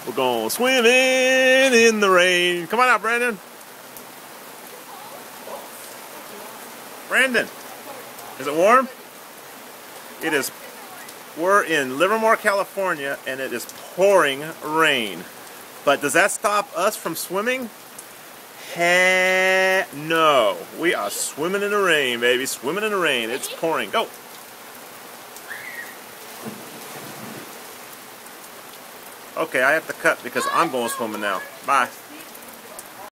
We're going swimming in the rain. Come on out, Brandon. Brandon, is it warm? It is. We're in Livermore, California, and it is pouring rain. But does that stop us from swimming? No. We are swimming in the rain, baby. Swimming in the rain. It's pouring. Go. Okay, I have to cut because I'm going swimming now. Bye.